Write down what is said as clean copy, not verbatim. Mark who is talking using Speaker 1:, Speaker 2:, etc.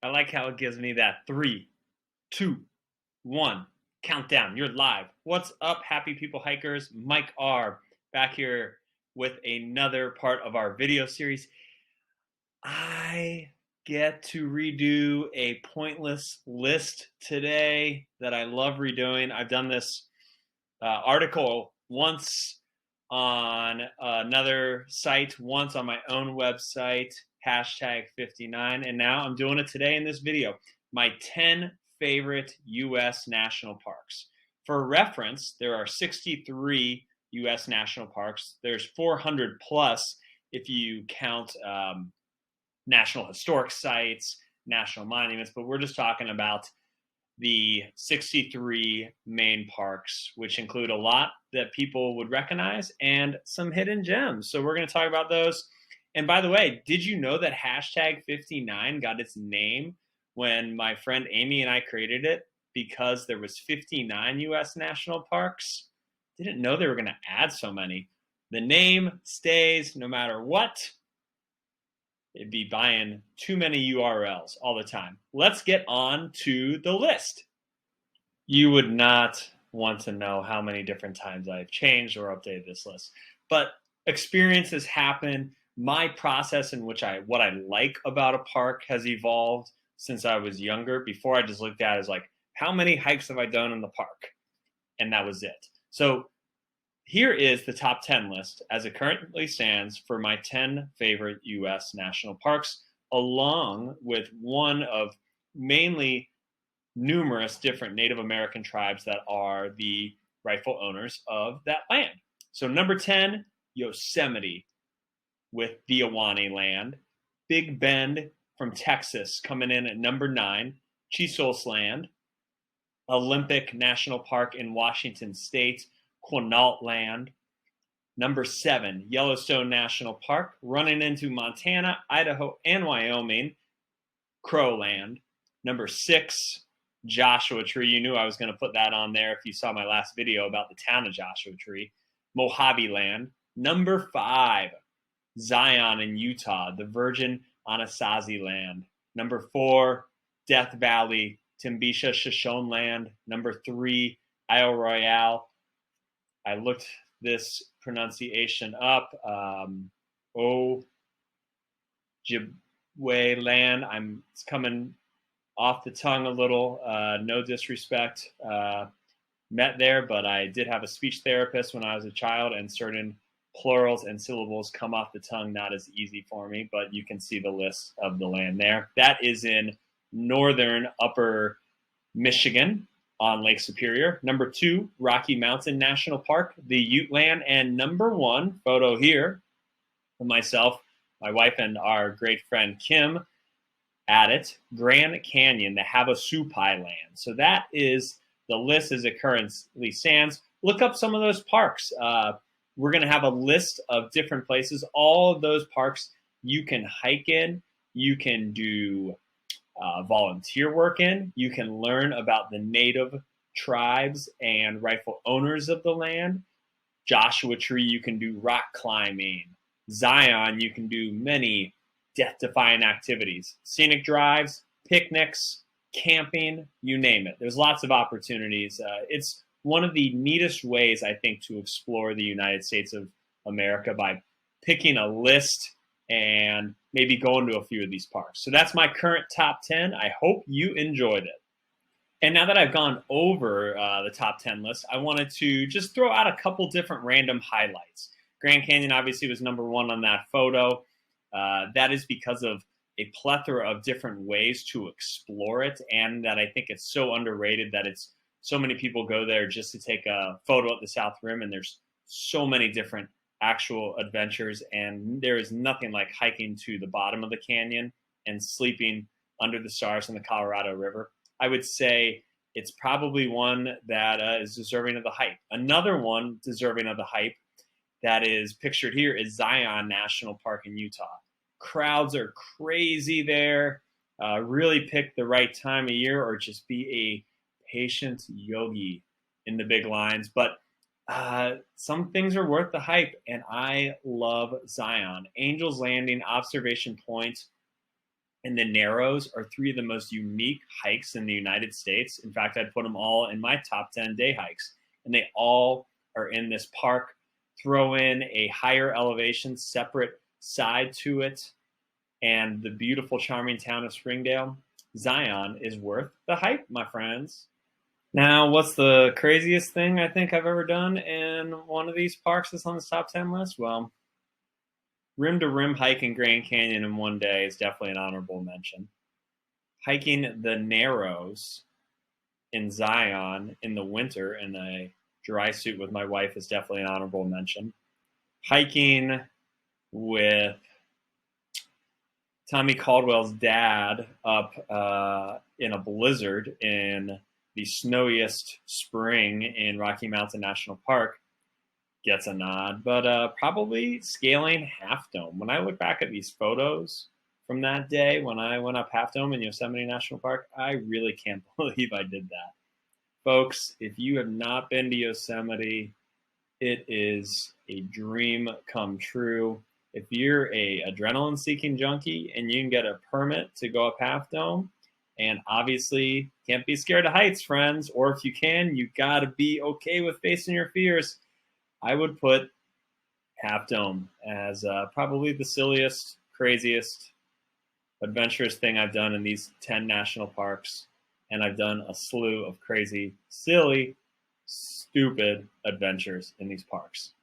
Speaker 1: I like how it gives me that 3, 2, 1 countdown. You're live. What's up, happy people hikers? Mike R. back here with another part of our video series. I get to redo a pointless list today that I love redoing. I've done this article once on another site, once on my own website, hashtag 59, and now I'm doing it today in this video. My 10 favorite U.S. national parks. For reference, there are 63 U.S. national parks. There's 400 plus if you count national historic sites, national monuments, but we're just talking about the 63 main parks, which include a lot that people would recognize and some hidden gems. So we're going to talk about those. And by the way, did you know that hashtag 59 got its name when my friend Amy and I created it because there was 59 US national parks? Didn't know they were going to add so many. The name stays no matter what. It'd be buying too many URLs all the time. Let's get on to the list. You would not want to know how many different times I've changed or updated this list, but experiences happen. My process in which what I like about a park has evolved since I was younger. Before, I just looked at it as like, how many hikes have I done in the park? And that was it. So here is the top 10 list as it currently stands for my 10 favorite U.S. national parks, along with one of mainly numerous different Native American tribes that are the rightful owners of that land. So number 10, Yosemite with the Ahwahnee land. Big Bend from Texas coming in at number 9, Chisos land. Olympic National Park in Washington State, Quinault land. Number 7, Yellowstone National Park, running into Montana, Idaho, and Wyoming, Crow land. Number 6, Joshua Tree. You knew I was going to put that on there if you saw my last video about the town of Joshua Tree, Mojave land. Number 5, Zion in Utah, the Virgin Anasazi land. Number 4, Death Valley, Timbisha Shoshone land. Number 3, Isle Royale. I looked this pronunciation up. Ojibwe land. It's coming off the tongue a little. No disrespect meant there, but I did have a speech therapist when I was a child, and certain plurals and syllables come off the tongue not as easy for me, but you can see the list of the land there. That is in northern upper Michigan on Lake Superior. Number 2, Rocky Mountain National Park, the Ute land. And number 1, photo here of myself, my wife, and our great friend Kim at it, Grand Canyon, the Havasupai land. So that is the list as it currently stands. Look up some of those parks. We're going to have a list of different places. All of those parks you can hike in, you can do volunteer work in, you can learn about the native tribes and rightful owners of the land. Joshua Tree, you can do rock climbing. Zion, you can do many death-defying activities. Scenic drives, picnics, camping, you name it. There's lots of opportunities. It's one of the neatest ways, I think, to explore the United States of America by picking a list and maybe going to a few of these parks. So that's my current top 10. I hope you enjoyed it. And now that I've gone over the top 10 list, I wanted to just throw out a couple different random highlights. Grand Canyon obviously was number 1 on that photo. That is because of a plethora of different ways to explore it, and that I think it's so underrated that it's so many people go there just to take a photo at the South Rim, and there's so many different actual adventures, and there is nothing like hiking to the bottom of the canyon and sleeping under the stars in the Colorado River. I would say it's probably one that is deserving of the hype. Another one deserving of the hype that is pictured here is Zion National Park in Utah. Crowds are crazy there. Really pick the right time of year, or just be a patient yogi in the big lines. But some things are worth the hype, and I love Zion. Angel's Landing Observation Point and the Narrows are three of the most unique hikes in the United States. In fact, I'd put them all in my top 10 day hikes, and they all are in this park. Throw in a higher elevation, separate side to it, and the beautiful, charming town of Springdale. Zion is worth the hype, my friends. Now, what's the craziest thing I think I've ever done in one of these parks that's on this top 10 list? Well, rim to rim hike in Grand Canyon in one day is definitely an honorable mention. Hiking the Narrows in Zion in the winter in a dry suit with my wife is definitely an honorable mention. Hiking with Tommy Caldwell's dad up in a blizzard in the snowiest spring in Rocky Mountain National Park gets a nod, but probably scaling Half Dome. When I look back at these photos from that day when I went up Half Dome in Yosemite National Park, I really can't believe I did that. Folks, if you have not been to Yosemite, it is a dream come true. If you're a adrenaline-seeking junkie and you can get a permit to go up Half Dome, and obviously can't be scared of heights, friends, or if you can, you got to be okay with facing your fears, I would put Half Dome as probably the silliest, craziest, adventurous thing I've done in these 10 national parks. And I've done a slew of crazy, silly, stupid adventures in these parks.